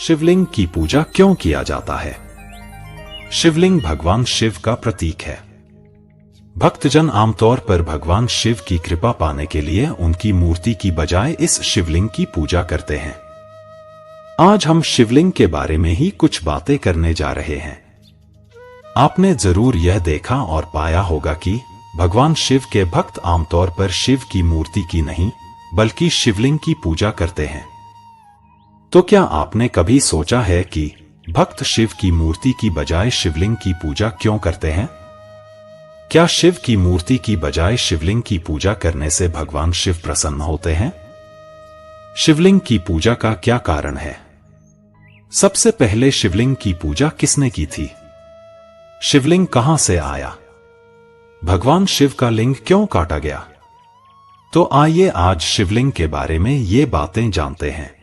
शिवलिंग की पूजा क्यों किया जाता है? शिवलिंग भगवान शिव का प्रतीक है। भक्तजन आमतौर पर भगवान शिव की कृपा पाने के लिए उनकी मूर्ति की बजाय इस शिवलिंग की पूजा करते हैं। आज हम शिवलिंग के बारे में ही कुछ बातें करने जा रहे हैं। आपने जरूर यह देखा और पाया होगा कि भगवान शिव के भक्त आमतौर पर शिव की मूर्ति की नहीं बल्कि शिवलिंग की पूजा करते हैं। तो क्या आपने कभी सोचा है कि भक्त शिव की मूर्ति की बजाय शिवलिंग की पूजा क्यों करते हैं? क्या शिव की मूर्ति की बजाय शिवलिंग की पूजा करने से भगवान शिव प्रसन्न होते हैं? शिवलिंग की पूजा का क्या कारण है? सबसे पहले शिवलिंग की पूजा किसने की थी? शिवलिंग कहां से आया? भगवान शिव का लिंग क्यों काटा गया? तो आइए आज शिवलिंग के बारे में ये बातें जानते हैं।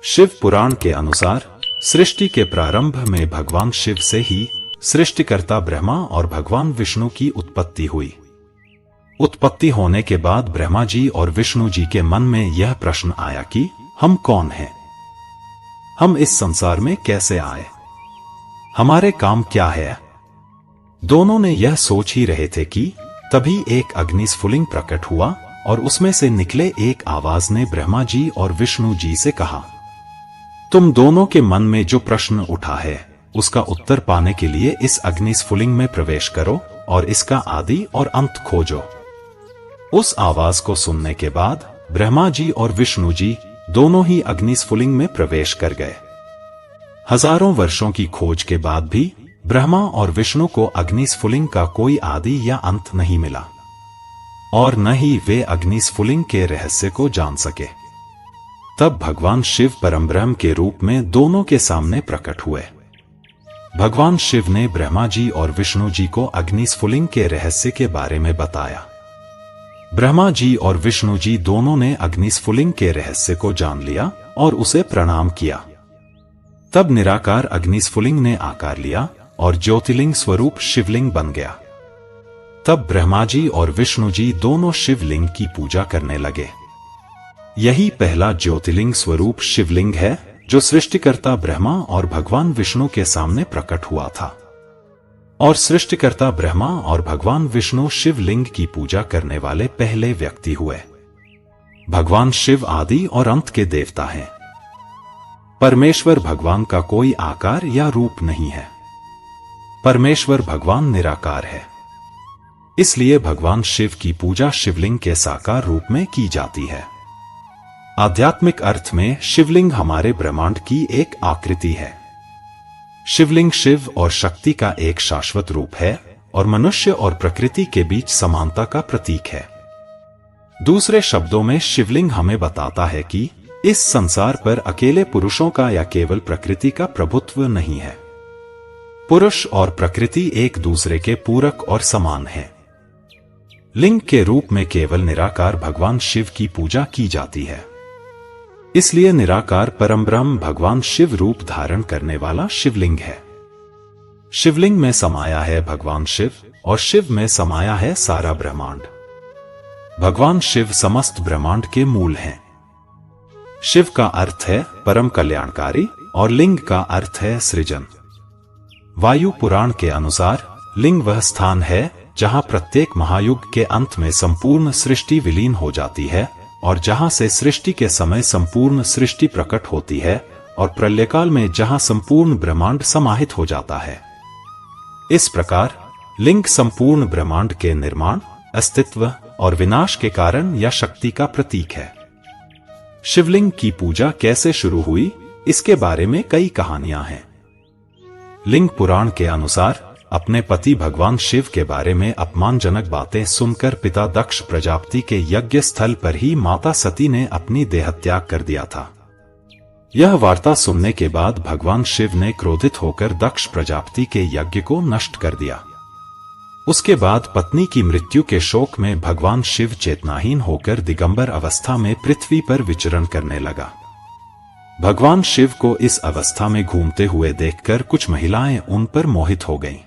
शिव पुराण के अनुसार सृष्टि के प्रारंभ में भगवान शिव से ही सृष्टिकर्ता ब्रह्मा और भगवान विष्णु की उत्पत्ति हुई। उत्पत्ति होने के बाद ब्रह्मा जी और विष्णु जी के मन में यह प्रश्न आया कि हम कौन हैं? हम इस संसार में कैसे आए? हमारे काम क्या है? दोनों ने यह सोच ही रहे थे कि तभी एक अग्निस्फुलिंग प्रकट हुआ और उसमें से निकले एक आवाज ने ब्रह्मा जी और विष्णु जी से कहा, तुम दोनों के मन में जो प्रश्न उठा है उसका उत्तर पाने के लिए इस अग्निस्फुलिंग में प्रवेश करो और इसका आदि और अंत खोजो। उस आवाज को सुनने के बाद ब्रह्मा जी और विष्णु जी दोनों ही अग्निस्फुलिंग में प्रवेश कर गए। हजारों वर्षों की खोज के बाद भी ब्रह्मा और विष्णु को अग्निस्फुलिंग का कोई आदि या अंत नहीं मिला और न ही वे अग्निस्फुलिंग के रहस्य को जान सके। तब भगवान शिव परमब्रह्म के रूप में दोनों के सामने प्रकट हुए। भगवान शिव ने ब्रह्मा जी और विष्णु जी को अग्निस्फुलिंग के रहस्य के बारे में बताया। ब्रह्मा जी और विष्णु जी दोनों ने अग्निस्फुलिंग के रहस्य को जान लिया और उसे प्रणाम किया। तब निराकार अग्निस्फुलिंग ने आकार लिया और ज्योतिर्लिंग स्वरूप शिवलिंग बन गया। तब ब्रह्मा जी और विष्णु जी दोनों शिवलिंग की पूजा करने लगे। यही पहला ज्योतिर्लिंग स्वरूप शिवलिंग है जो सृष्टिकर्ता ब्रह्मा और भगवान विष्णु के सामने प्रकट हुआ था। और सृष्टिकर्ता ब्रह्मा और भगवान विष्णु शिवलिंग की पूजा करने वाले पहले व्यक्ति हुए। भगवान शिव आदि और अंत के देवता हैं। परमेश्वर भगवान का कोई आकार या रूप नहीं है। परमेश्वर भगवान निराकार है। इसलिए भगवान शिव की पूजा शिवलिंग के साकार रूप में की जाती है। आध्यात्मिक अर्थ में शिवलिंग हमारे ब्रह्मांड की एक आकृति है। शिवलिंग शिव और शक्ति का एक शाश्वत रूप है और मनुष्य और प्रकृति के बीच समानता का प्रतीक है। दूसरे शब्दों में शिवलिंग हमें बताता है कि इस संसार पर अकेले पुरुषों का या केवल प्रकृति का प्रभुत्व नहीं है। पुरुष और प्रकृति एक दूसरे के पूरक और समान हैं। लिंग के रूप में केवल निराकार भगवान शिव की पूजा की जाती है। इसलिए निराकार परमब्रह्म भगवान शिव रूप धारण करने वाला शिवलिंग है। शिवलिंग में समाया है भगवान शिव और शिव में समाया है सारा ब्रह्मांड। भगवान शिव समस्त ब्रह्मांड के मूल हैं। शिव का अर्थ है परम कल्याणकारी और लिंग का अर्थ है सृजन। वायु पुराण के अनुसार लिंग वह स्थान है जहां प्रत्येक महायुग के अंत में संपूर्ण सृष्टि विलीन हो जाती है और जहां से सृष्टि के समय संपूर्ण सृष्टि प्रकट होती है और प्रलयकाल में जहां संपूर्ण ब्रह्मांड समाहित हो जाता है। इस प्रकार लिंग संपूर्ण ब्रह्मांड के निर्माण, अस्तित्व और विनाश के कारण या शक्ति का प्रतीक है। शिवलिंग की पूजा कैसे शुरू हुई, इसके बारे में कई कहानियां हैं। लिंग पुराण के अनुसार अपने पति भगवान शिव के बारे में अपमानजनक बातें सुनकर पिता दक्ष प्रजापति के यज्ञ स्थल पर ही माता सती ने अपनी देहत्याग कर दिया था। यह वार्ता सुनने के बाद भगवान शिव ने क्रोधित होकर दक्ष प्रजापति के यज्ञ को नष्ट कर दिया। उसके बाद पत्नी की मृत्यु के शोक में भगवान शिव चेतनाहीन होकर दिगंबर अवस्था में पृथ्वी पर विचरण करने लगा। भगवान शिव को इस अवस्था में घूमते हुए देखकर कुछ महिलाएं उन पर मोहित हो गईं।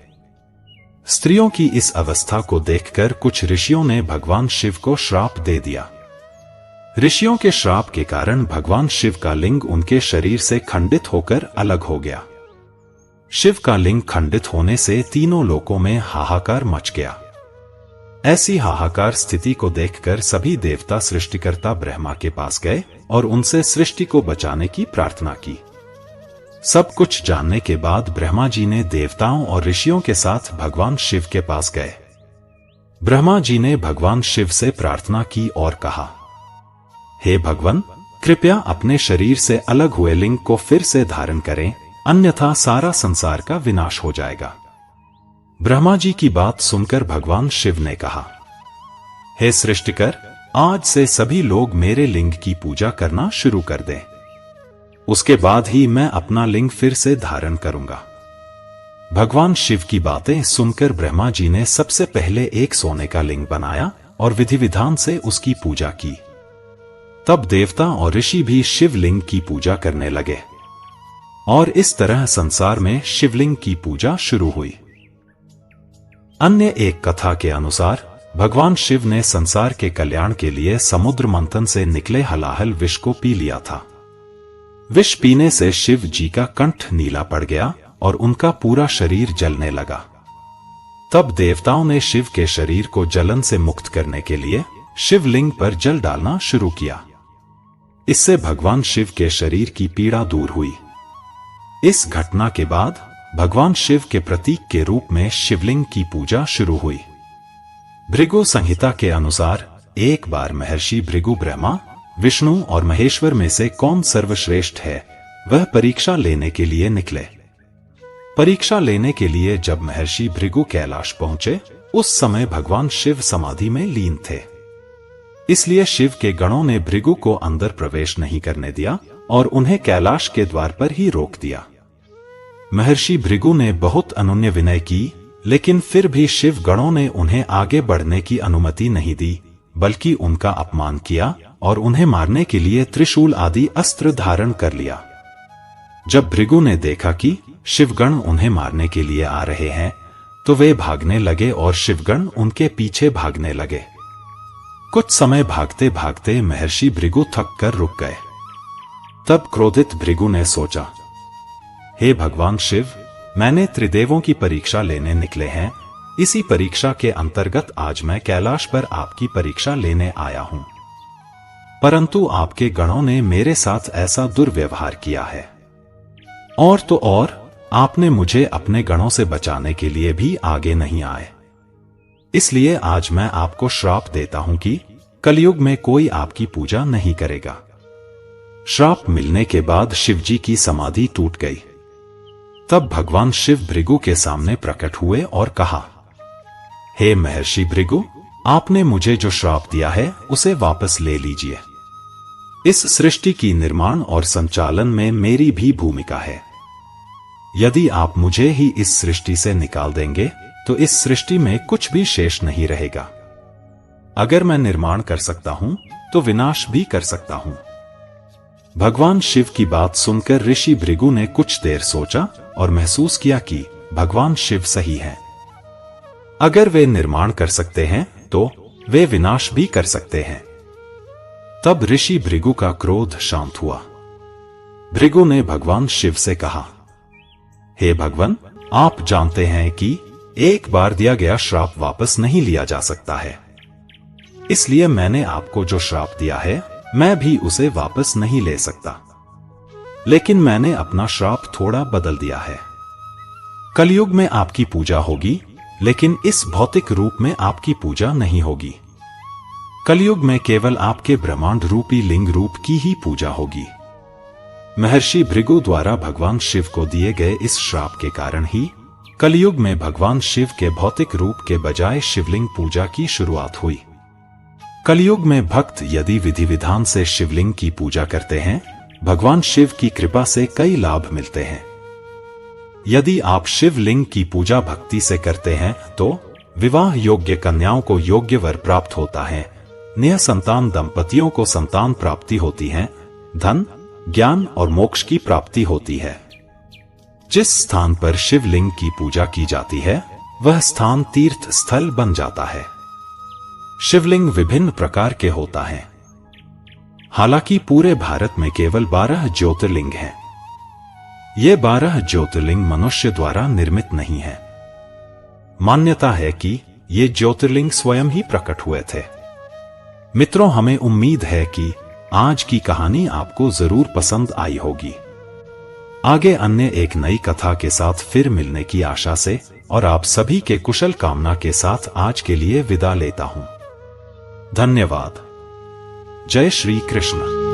स्त्रियों की इस अवस्था को देखकर कुछ ऋषियों ने भगवान शिव को श्राप दे दिया। ऋषियों के श्राप के कारण भगवान शिव का लिंग उनके शरीर से खंडित होकर अलग हो गया। शिव का लिंग खंडित होने से तीनों लोकों में हाहाकार मच गया। ऐसी हाहाकार स्थिति को देखकर सभी देवता सृष्टिकर्ता ब्रह्मा के पास गए और उनसे सृष्टि को बचाने की प्रार्थना की। सब कुछ जानने के बाद ब्रह्मा जी ने देवताओं और ऋषियों के साथ भगवान शिव के पास गए। ब्रह्मा जी ने भगवान शिव से प्रार्थना की और कहा, हे भगवान, कृपया अपने शरीर से अलग हुए लिंग को फिर से धारण करें, अन्यथा सारा संसार का विनाश हो जाएगा। ब्रह्मा जी की बात सुनकर भगवान शिव ने कहा, हे सृष्टिकर, आज से सभी लोग मेरे लिंग की पूजा करना शुरू कर दें। उसके बाद ही मैं अपना लिंग फिर से धारण करूंगा। भगवान शिव की बातें सुनकर ब्रह्मा जी ने सबसे पहले एक सोने का लिंग बनाया और विधि विधान से उसकी पूजा की। तब देवता और ऋषि भी शिवलिंग की पूजा करने लगे और इस तरह संसार में शिवलिंग की पूजा शुरू हुई। अन्य एक कथा के अनुसार भगवान शिव ने संसार के कल्याण के लिए समुद्र मंथन से निकले हलाहल विष को पी लिया था। विष पीने से शिव जी का कंठ नीला पड़ गया और उनका पूरा शरीर जलने लगा। तब देवताओं ने शिव के शरीर को जलन से मुक्त करने के लिए शिवलिंग पर जल डालना शुरू किया। इससे भगवान शिव के शरीर की पीड़ा दूर हुई। इस घटना के बाद भगवान शिव के प्रतीक के रूप में शिवलिंग की पूजा शुरू हुई। भृगु संहिता के अनुसार एक बार महर्षि भृगु ब्रह्मा, विष्णु और महेश्वर में से कौन सर्वश्रेष्ठ है, वह परीक्षा लेने के लिए निकले। परीक्षा लेने के लिए जब महर्षि भृगु कैलाश पहुंचे, उस समय भगवान शिव समाधि में लीन थे। इसलिए शिव के गणों ने भृगु को अंदर प्रवेश नहीं करने दिया और उन्हें कैलाश के द्वार पर ही रोक दिया। महर्षि भृगु ने बहुत अनुनय विनय की, लेकिन फिर भी शिव गणों ने उन्हें आगे बढ़ने की अनुमति नहीं दी, बल्कि उनका अपमान किया और उन्हें मारने के लिए त्रिशूल आदि अस्त्र धारण कर लिया। जब भृगु ने देखा कि शिवगण उन्हें मारने के लिए आ रहे हैं, तो वे भागने लगे और शिवगण उनके पीछे भागने लगे। कुछ समय भागते भागते महर्षि भृगु थक कर रुक गए। तब क्रोधित भृगु ने सोचा, हे भगवान शिव, मैंने त्रिदेवों की परीक्षा लेने निकले हैं। इसी परीक्षा के अंतर्गत आज मैं कैलाश पर आपकी परीक्षा लेने आया हूं, परंतु आपके गणों ने मेरे साथ ऐसा दुर्व्यवहार किया है। और तो और, आपने मुझे अपने गणों से बचाने के लिए भी आगे नहीं आए। इसलिए आज मैं आपको श्राप देता हूं कि कलयुग में कोई आपकी पूजा नहीं करेगा। श्राप मिलने के बाद शिवजी की समाधि टूट गई। तब भगवान शिव भृगु के सामने प्रकट हुए और कहा, हे महर्षि भृगु, आपने मुझे जो श्राप दिया है उसे वापस ले लीजिए। इस सृष्टि की निर्माण और संचालन में मेरी भी भूमिका है। यदि आप मुझे ही इस सृष्टि से निकाल देंगे तो इस सृष्टि में कुछ भी शेष नहीं रहेगा। अगर मैं निर्माण कर सकता हूं तो विनाश भी कर सकता हूं। भगवान शिव की बात सुनकर ऋषि भृगु ने कुछ देर सोचा और महसूस किया कि भगवान शिव सही हैं। अगर वे निर्माण कर सकते हैं तो वे विनाश भी कर सकते हैं। तब ऋषि भृगु का क्रोध शांत हुआ। भृगु ने भगवान शिव से कहा, हे भगवान, आप जानते हैं कि एक बार दिया गया श्राप वापस नहीं लिया जा सकता है। इसलिए मैंने आपको जो श्राप दिया है, मैं भी उसे वापस नहीं ले सकता। लेकिन मैंने अपना श्राप थोड़ा बदल दिया है। कलयुग में आपकी पूजा होगी, लेकिन इस भौतिक रूप में आपकी पूजा नहीं होगी। कलयुग में केवल आपके ब्रह्मांड रूपी लिंग रूप की ही पूजा होगी। महर्षि भृगु द्वारा भगवान शिव को दिए गए इस श्राप के कारण ही कलयुग में भगवान शिव के भौतिक रूप के बजाय शिवलिंग पूजा की शुरुआत हुई। कलयुग में भक्त यदि विधि विधान से शिवलिंग की पूजा करते हैं, भगवान शिव की कृपा से कई लाभ मिलते हैं। यदि आप शिवलिंग की पूजा भक्ति से करते हैं तो विवाह योग्य कन्याओं को योग्य वर प्राप्त होता है, निःसंतान दंपतियों को संतान प्राप्ति होती है, धन, ज्ञान और मोक्ष की प्राप्ति होती है। जिस स्थान पर शिवलिंग की पूजा की जाती है, वह स्थान तीर्थ स्थल बन जाता है। शिवलिंग विभिन्न प्रकार के होता है। हालांकि पूरे भारत में केवल 12 ज्योतिर्लिंग हैं। ये 12 ज्योतिर्लिंग मनुष्य द्वारा निर्मित नहीं है। मान्यता है कि ये ज्योतिर्लिंग स्वयं ही प्रकट हुए थे। मित्रों, हमें उम्मीद है कि आज की कहानी आपको जरूर पसंद आई होगी। आगे अन्य एक नई कथा के साथ फिर मिलने की आशा से और आप सभी के कुशल कामना के साथ आज के लिए विदा लेता हूं। धन्यवाद। जय श्री कृष्ण।